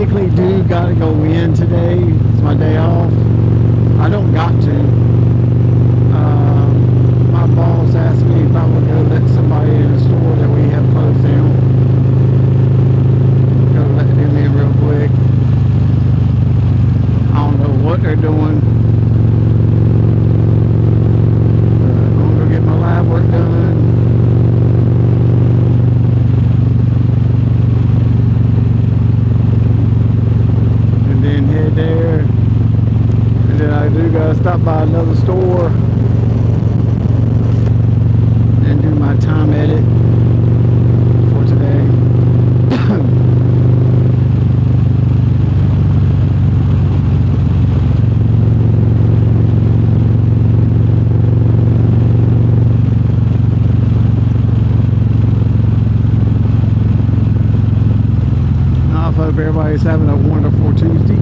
technically do gotta go in today. It's my day off. I don't got to. My boss asked me if I would go let somebody in the store that we have closed down. Go let them in real quick. I don't know what they're doing. I'm gonna go get my lab work done. And then head there. And then I do gotta stop by another store and do my time edit for today. I hope everybody's having a wonderful Tuesday.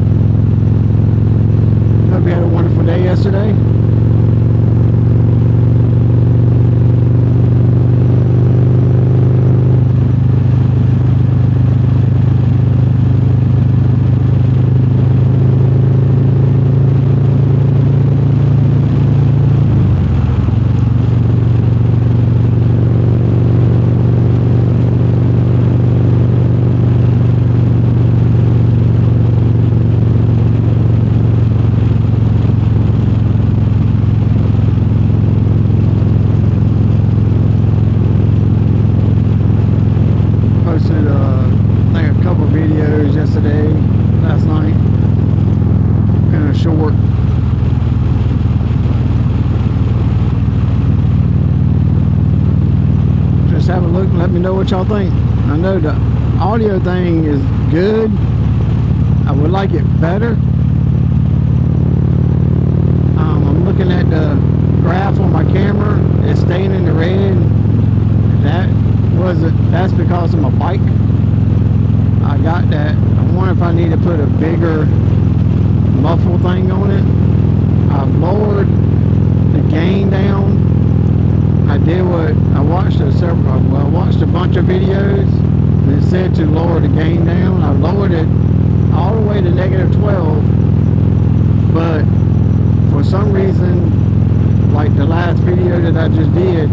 Hope you had a wonderful day yesterday. Yesterday, last night, kind of short. Just have a look and let me know what y'all think. I know the audio thing is good. I would like it better. I'm looking at the graph on my camera. It's staying in the red. That's because of my bike. I got that. I wonder if I need to put a bigger muffle thing on it. I've lowered the gain down. I watched a bunch of videos and it said to lower the gain down. I lowered it all the way to -12, but for some reason, like the last video that I just did,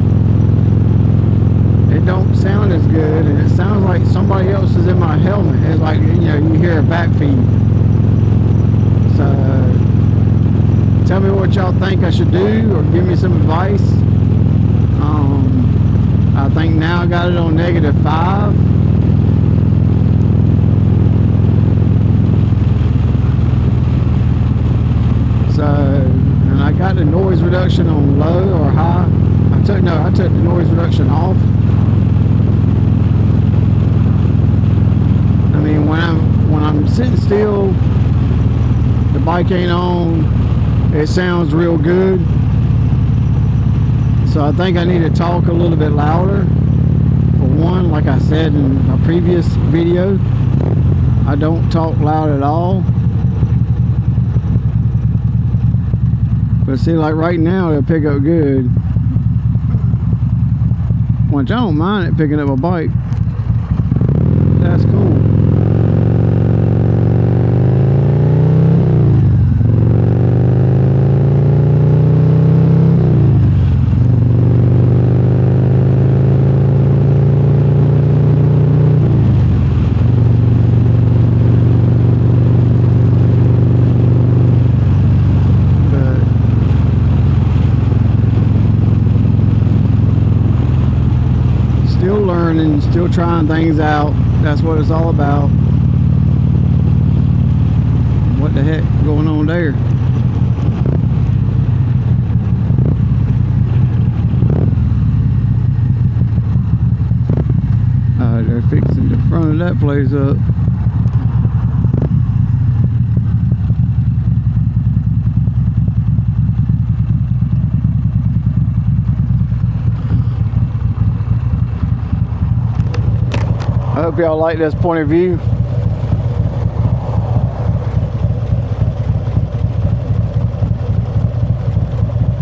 it don't sound as good, and it sounds like somebody else is in my helmet. It's like, you know, you hear a back feed. So tell me what y'all think I should do, or give me some advice. I think now I got it on -5. So, and I got the noise reduction on low or high. I took the noise reduction off. I mean, when I'm sitting still, the bike ain't on, it sounds real good. So I think I need to talk a little bit louder. For one, like I said in a previous video, I don't talk loud at all. But see, like right now, it'll pick up good. Which I don't mind it picking up a bike. That's cool. Learning, still trying things out. That's what it's all about. What the heck going on there? They're fixing the front of that place up. I hope y'all like this point of view.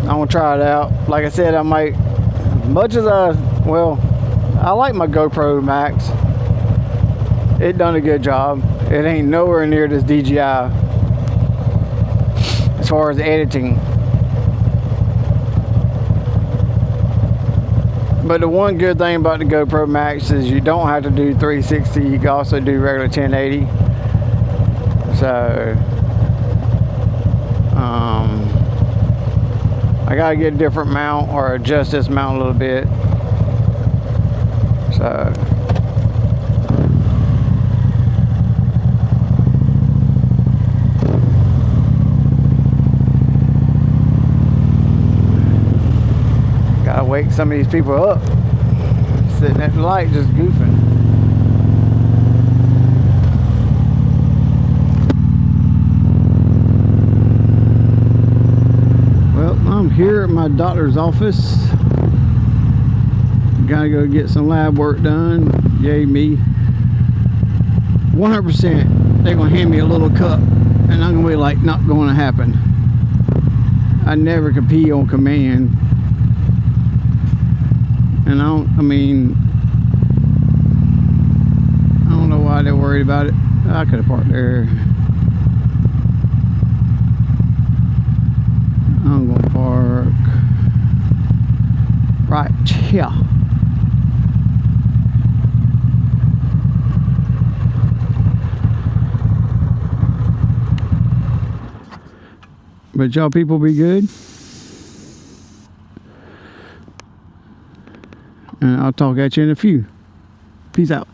I'm gonna try it out. Like I said, I might, much as I like my GoPro Max. It done a good job. It ain't nowhere near this DJI as far as editing. But the one good thing about the GoPro Max is you don't have to do 360. You can also do regular 1080. So I gotta get a different mount or adjust this mount a little bit. So gotta wake some of these people up. Sitting at the light just goofing. Well, I'm here at my doctor's office. Gotta go get some lab work done. Yay me. 100% they're gonna hand me a little cup and I'm gonna be like, not gonna happen. I never can pee on command. And I don't know why they're worried about it. I could have parked there. I'm gonna park right here. But y'all people be good. And I'll talk at you in a few. Peace out.